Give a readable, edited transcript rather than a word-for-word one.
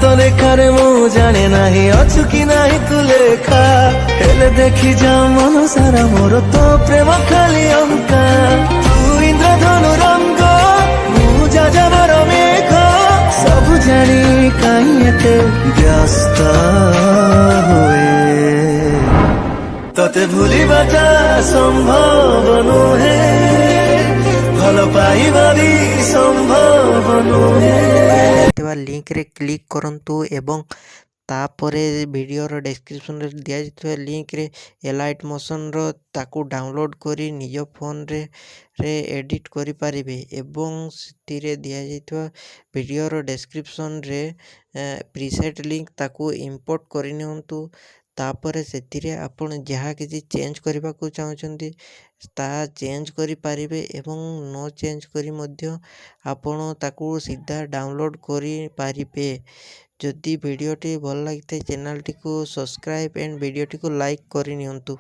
ହାତ ଲେଖାରେ ମୁଁ ଜାଣେ ନାହିଁ ଅଛୁ କି ନାହିଁ ତୁ ଲେଖା, ହେଲେ ଦେଖି ଯା ମନ ସାରା ମୋର ତୋ ପ୍ରେମ ଖାଲି ଅଙ୍କା। ତୁ ଇନ୍ଦ୍ରଧନୁ ରଙ୍ଗ, ମୁଁ ଯାଯାବର ମେଘ, ସବୁ ଜାଣି କାହିଁ ଏତେ ବ୍ୟସ୍ତ ହୁଏ। ତତେ ଭୁଲିବାଟା ସମ୍ଭବ ନୁହେଁ, ଭଲ ପାଇବା ବି ସମ୍ଭବ ନୁହେଁ। लिंक रे क्लिक करंतु एवं तापरे वीडियोर डिस्क्रिप्शन रे दिया जाइଥିବା लिंक रे एलाइट मोशन रो ताकू डाउनलोड करी निज फोन रे एडिट करि पारिबे एवं सितिरे दिया जाइଥିବା वीडियोर डिस्क्रिप्शन रे प्रीसेट लिंक ताकू इंपोर्ट करि नियंतु। तापरे सेतिरे आपण जहाँ किसी चेंज करबा को चाहछंती ता चेंज करि पारिबे एवं नो चेंज करी मध्य आपण ताकू सीधा डाउनलोड करि पारिबे। जदि वीडियोटी भल लगी चैनल टी को सब्सक्राइब एंड वीडियोटी को लाइक करि नियंतु।